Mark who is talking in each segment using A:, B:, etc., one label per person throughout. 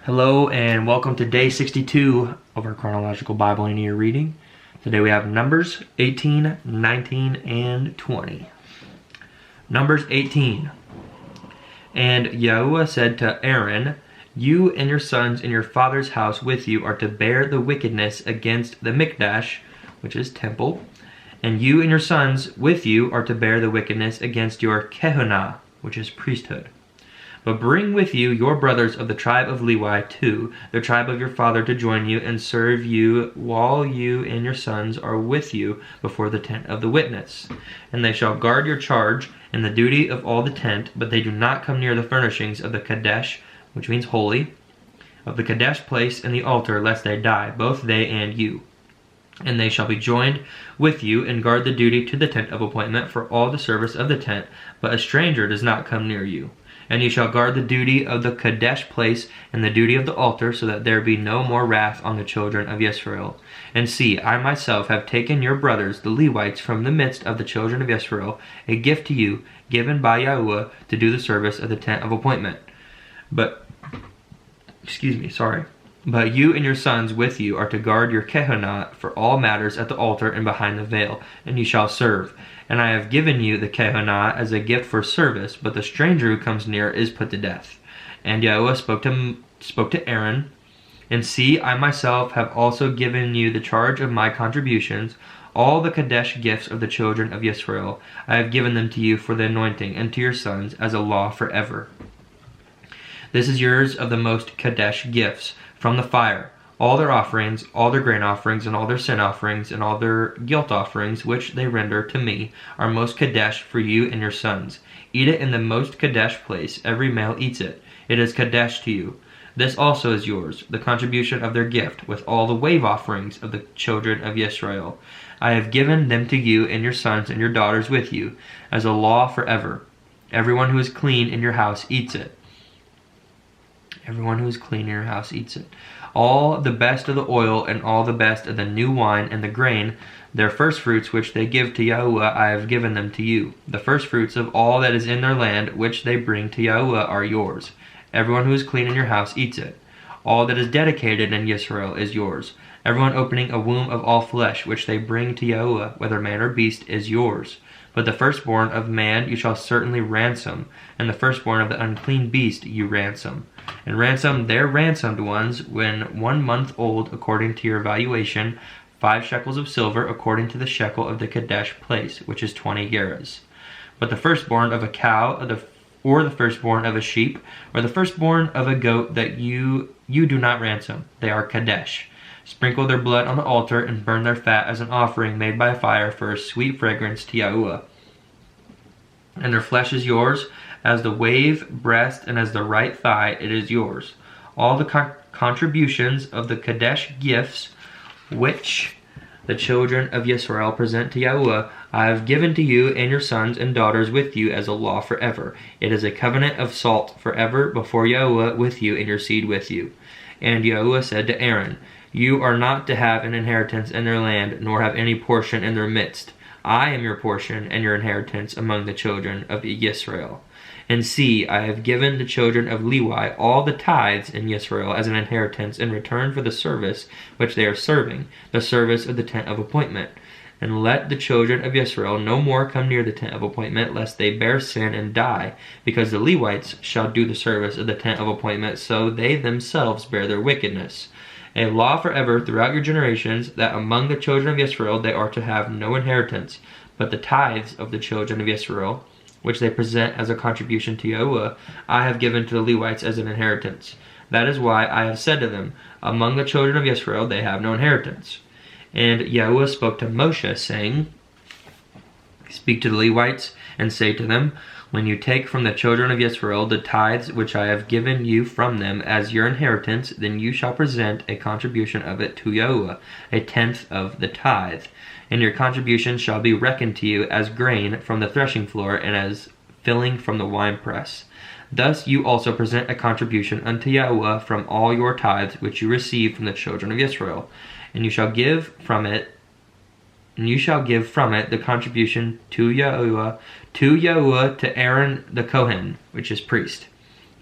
A: Hello and welcome to day 62 of our chronological Bible in a year reading. Today we have Numbers 18, 19, and 20. Numbers 18. And Yahuwah said to Aaron, "You and your sons and your father's house with you are to bear the wickedness against the Mikdash," which is temple, "and you and your sons with you are to bear the wickedness against your Kehunah," which is priesthood. But bring with you your brothers of the tribe of Levi too, the tribe of your father, to join you and serve you while you and your sons are with you before the tent of the witness. And they shall guard your charge and the duty of all the tent, but they do not come near the furnishings of the Kadesh, which means holy, of the Kadesh place and the altar, lest they die, both they and you. And they shall be joined with you and guard the duty to the tent of appointment for all the service of the tent, but a stranger does not come near you. And you shall guard the duty of the Kadesh place and the duty of the altar, so that there be no more wrath on the children of Israel. And see, I myself have taken your brothers, the Levites, from the midst of the children of Israel, a gift to you, given by Yahuwah, to do the service of the tent of appointment. But you and your sons with you are to guard your Kehunah for all matters at the altar and behind the veil, and you shall serve. And I have given you the Kehunah as a gift for service, but the stranger who comes near is put to death. And Yahuwah spoke to Aaron, "And see, I myself have also given you the charge of my contributions, all the Kadesh gifts of the children of Israel. I have given them to you for the anointing, and to your sons as a law forever. This is yours of the most Kadesh gifts, from the fire, all their offerings, all their grain offerings, and all their sin offerings, and all their guilt offerings, which they render to me, are most Kadesh for you and your sons. Eat it in the most Kadesh place. Every male eats it. It is Kadesh to you. This also is yours, the contribution of their gift, with all the wave offerings of the children of Israel. I have given them to you and your sons and your daughters with you, as a law forever. Everyone who is clean in your house eats it. Everyone who is clean in your house eats it. All the best of the oil and all the best of the new wine and the grain, their first fruits which they give to Yahuwah, I have given them to you. The first fruits of all that is in their land which they bring to Yahuwah are yours. Everyone who is clean in your house eats it. All that is dedicated in Israel is yours. Everyone opening a womb of all flesh which they bring to Yahuwah, whether man or beast, is yours. But the firstborn of man you shall certainly ransom, and the firstborn of the unclean beast you ransom. And ransom their ransomed ones when 1 month old, according to your valuation, 5 shekels of silver, according to the shekel of the Kadesh place, which is 20 gerahs. But the firstborn of a cow, or the firstborn of a sheep, or the firstborn of a goat that you do not ransom, they are Kadesh. Sprinkle their blood on the altar and burn their fat as an offering made by fire for a sweet fragrance to Yahuwah. And their flesh is yours, as the wave breast and as the right thigh, it is yours. All the contributions of the Kadesh gifts which the children of Israel present to Yahuwah, I have given to you and your sons and daughters with you as a law forever. It is a covenant of salt forever before Yahuwah with you and your seed with you." And Yahuwah said to Aaron, "You are not to have an inheritance in their land, nor have any portion in their midst. I am your portion and your inheritance among the children of Israel. And see, I have given the children of Levi all the tithes in Israel as an inheritance in return for the service which they are serving, the service of the tent of appointment. And let the children of Israel no more come near the tent of appointment, lest they bear sin and die, because the Levites shall do the service of the tent of appointment, so they themselves bear their wickedness. A law forever throughout your generations, that among the children of Israel they are to have no inheritance, but the tithes of the children of Israel, which they present as a contribution to Yahuwah, I have given to the Levites as an inheritance. That is why I have said to them, among the children of Israel they have no inheritance." And Yahuwah spoke to Moshe, saying, "Speak to the Levites, and say to them, when you take from the children of Israel the tithes which I have given you from them as your inheritance, then you shall present a contribution of it to Yahuwah, 1/10 of the tithe. And your contribution shall be reckoned to you as grain from the threshing floor, and as filling from the winepress. Thus you also present a contribution unto Yahuwah from all your tithes which you receive from the children of Israel. And you shall give from it the contribution to Yahuwah to Aaron the Kohen, which is priest.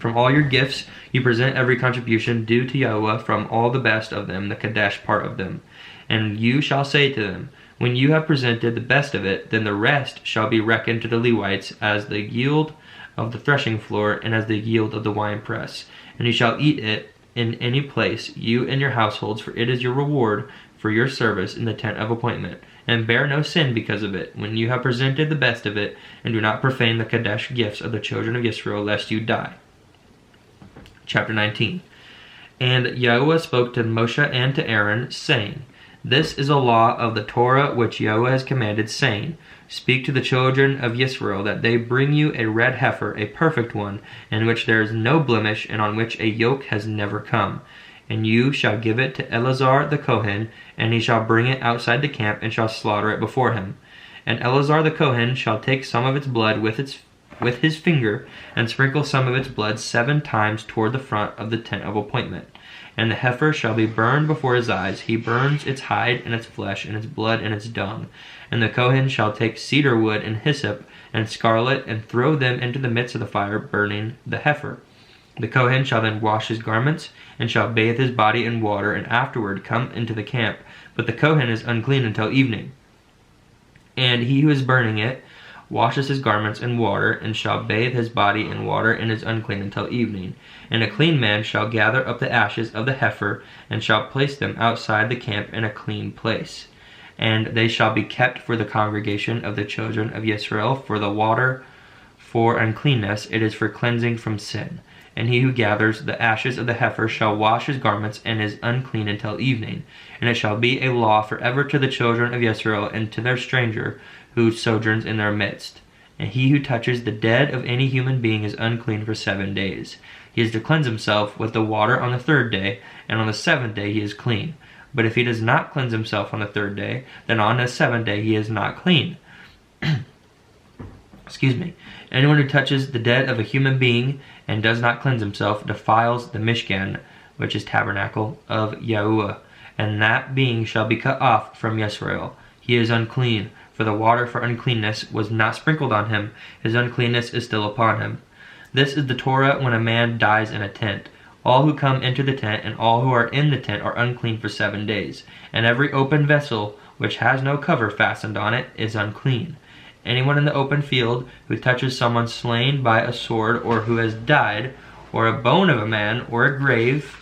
A: From all your gifts you present every contribution due to Yahweh from all the best of them, the Kadesh part of them. And you shall say to them, when you have presented the best of it, then the rest shall be reckoned to the Levites as the yield of the threshing floor and as the yield of the winepress. And you shall eat it in any place, you and your households, for it is your reward for your service in the tent of appointment. And bear no sin because of it, when you have presented the best of it, and do not profane the Kadesh gifts of the children of Israel, lest you die. Chapter 19. And Yahweh spoke to Moshe and to Aaron, saying, this is a law of the Torah which Yahweh has commanded, saying, speak to the children of Israel that they bring you a red heifer, a perfect one, in which there is no blemish, and on which a yoke has never come. And you shall give it to Eleazar the Kohen, and he shall bring it outside the camp, and shall slaughter it before him. And Eleazar the Kohen shall take some of its blood with his finger, and sprinkle some of its blood 7 times toward the front of the tent of appointment. And the heifer shall be burned before his eyes. He burns its hide and its flesh, and its blood and its dung. And the Kohen shall take cedar wood and hyssop and scarlet, and throw them into the midst of the fire, burning the heifer. The Kohen shall then wash his garments, and shall bathe his body in water, and afterward come into the camp. But the Kohen is unclean until evening. And he who is burning it washes his garments in water, and shall bathe his body in water, and is unclean until evening. And a clean man shall gather up the ashes of the heifer, and shall place them outside the camp in a clean place. And they shall be kept for the congregation of the children of Israel, for the water for uncleanness, it is for cleansing from sin. And he who gathers the ashes of the heifer shall wash his garments, and is unclean until evening. And it shall be a law forever to the children of Israel, and to their stranger who sojourns in their midst. And he who touches the dead of any human being is unclean for 7 days. He is to cleanse himself with the water on the 3rd day, and on the 7th day he is clean. But if he does not cleanse himself on the 3rd day, then on the 7th day he is not clean. Excuse me. Anyone who touches the dead of a human being and does not cleanse himself defiles the Mishkan, which is tabernacle of Yahuwah, and that being shall be cut off from Israel. He is unclean, for the water for uncleanness was not sprinkled on him. His uncleanness is still upon him. This is the Torah when a man dies in a tent. All who come into the tent and all who are in the tent are unclean for 7 days. And every open vessel which has no cover fastened on it is unclean. Anyone in the open field who touches someone slain by a sword, or who has died, or a bone of a man, or a grave,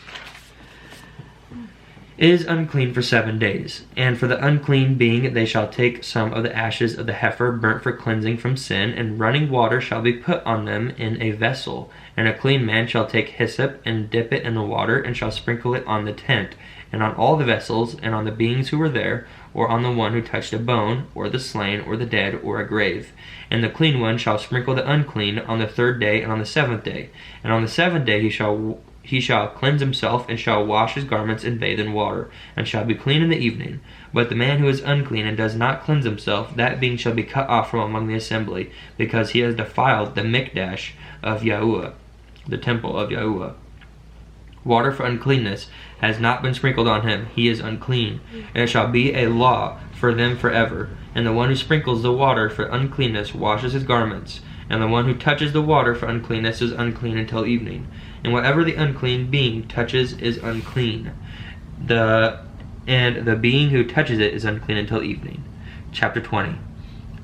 A: is unclean for 7 days. And for the unclean being they shall take some of the ashes of the heifer burnt for cleansing from sin, and running water shall be put on them in a vessel. And a clean man shall take hyssop, and dip it in the water, and shall sprinkle it on the tent, and on all the vessels, and on the beings who were there, or on the one who touched a bone, or the slain, or the dead, or a grave. And the clean one shall sprinkle the unclean on the 3rd day and on the 7th day. And on the 7th day he shall cleanse himself, and shall wash his garments and bathe in water, and shall be clean in the evening. But the man who is unclean and does not cleanse himself, that being shall be cut off from among the assembly, because he has defiled the mikdash of Yahuwah, the temple of Yahuwah. Water for uncleanness has not been sprinkled on him, he is unclean. And it shall be a law for them forever. And the one who sprinkles the water for uncleanness washes his garments, and the one who touches the water for uncleanness is unclean until evening. And whatever the unclean being touches is unclean. And the being who touches it is unclean until evening. Chapter 20.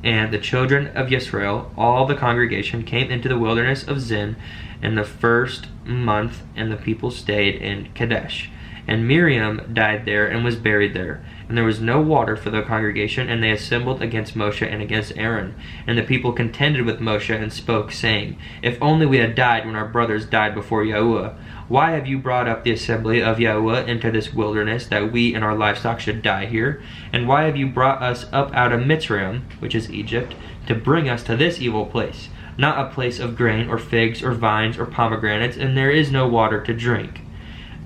A: And the children of Israel, all the congregation, came into the wilderness of Zin in the 1st month, and the people stayed in Kadesh. And Miriam died there and was buried there. And there was no water for the congregation, and they assembled against Moshe and against Aaron. And the people contended with Moshe and spoke, saying, if only we had died when our brothers died before Yahuwah. Why have you brought up the assembly of Yahuwah into this wilderness, that we and our livestock should die here? And why have you brought us up out of Mitzrayim, which is Egypt, to bring us to this evil place? Not a place of grain, or figs, or vines, or pomegranates, and there is no water to drink.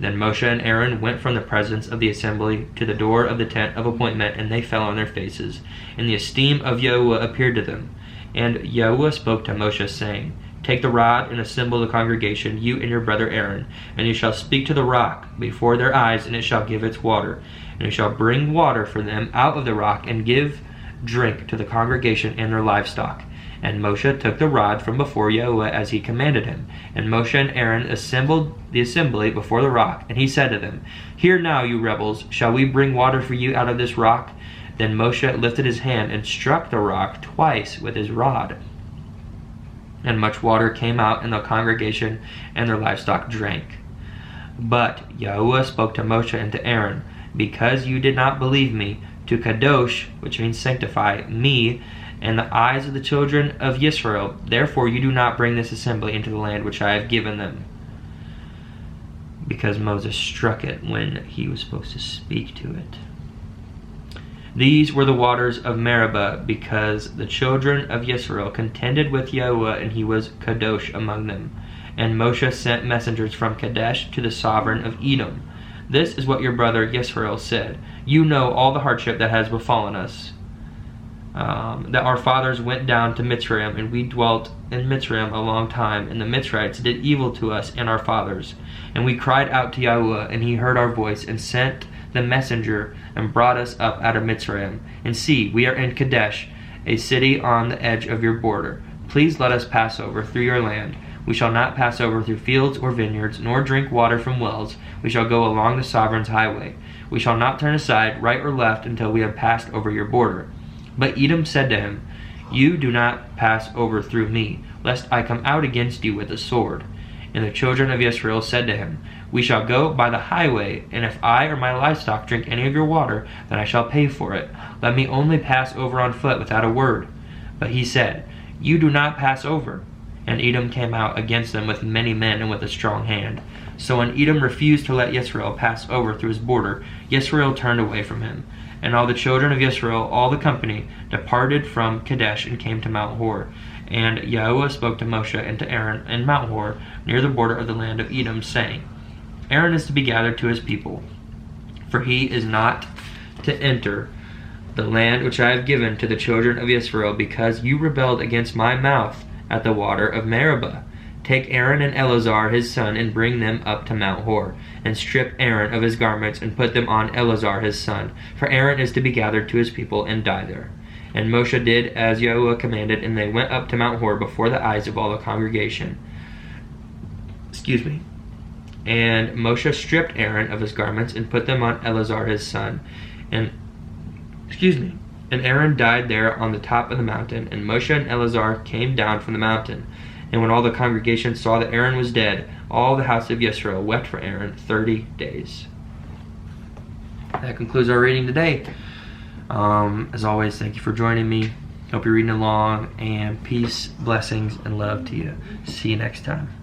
A: Then Moshe and Aaron went from the presence of the assembly to the door of the tent of appointment, and they fell on their faces. And the esteem of Yahuwah appeared to them. And Yahuwah spoke to Moshe, saying, take the rod and assemble the congregation, you and your brother Aaron, and you shall speak to the rock before their eyes, and it shall give its water. And you shall bring water for them out of the rock, and give drink to the congregation and their livestock. And Moshe took the rod from before Yahuwah as he commanded him. And Moshe and Aaron assembled the assembly before the rock. And he said to them, Hear now, you rebels, shall we bring water for you out of this rock? Then Moshe lifted his hand and struck the rock twice with his rod. And much water came out, and the congregation and their livestock drank. But Yahuwah spoke to Moshe and to Aaron, Because you did not believe me, to kadosh, which means sanctify, me, and the eyes of the children of Israel. Therefore you do not bring this assembly into the land which I have given them. Because Moses struck it when he was supposed to speak to it. These were the waters of Meribah, because the children of Israel contended with Yahuwah, and he was kadosh among them. And Moshe sent messengers from Kadesh to the sovereign of Edom. This is what your brother Yisrael said. You know all the hardship that has befallen us. That our fathers went down to Mitzrayim, and we dwelt in Mitzrayim a long time, and the Mitzrites did evil to us and our fathers. And we cried out to Yahuwah, and he heard our voice, and sent the messenger, and brought us up out of Mitzrayim. And see, we are in Kadesh, a city on the edge of your border. Please let us pass over through your land. We shall not pass over through fields or vineyards, nor drink water from wells. We shall go along the sovereign's highway. We shall not turn aside, right or left, until we have passed over your border. But Edom said to him, You do not pass over through me, lest I come out against you with a sword. And the children of Israel said to him, We shall go by the highway, and if I or my livestock drink any of your water, then I shall pay for it. Let me only pass over on foot without a word. But he said, You do not pass over. And Edom came out against them with many men and with a strong hand. So when Edom refused to let Yisrael pass over through his border, Yisrael turned away from him. And all the children of Yisrael, all the company, departed from Kadesh and came to Mount Hor. And Yahuwah spoke to Moshe and to Aaron in Mount Hor, near the border of the land of Edom, saying, Aaron is to be gathered to his people, for he is not to enter the land which I have given to the children of Israel, because you rebelled against my mouth at the water of Meribah. Take Aaron and Eleazar his son, and bring them up to Mount Hor, and strip Aaron of his garments, and put them on Eleazar his son, for Aaron is to be gathered to his people, and die there. And Moshe did as Yahuwah commanded, and they went up to Mount Hor before the eyes of all the congregation. And Moshe stripped Aaron of his garments, and put them on Eleazar his son. And Aaron died there on the top of the mountain, and Moshe and Eleazar came down from the mountain. And when all the congregation saw that Aaron was dead, all the house of Yisrael wept for Aaron 30 days. That concludes our reading today. As always, thank you for joining me. Hope you're reading along, and peace, blessings, and love to you. See you next time.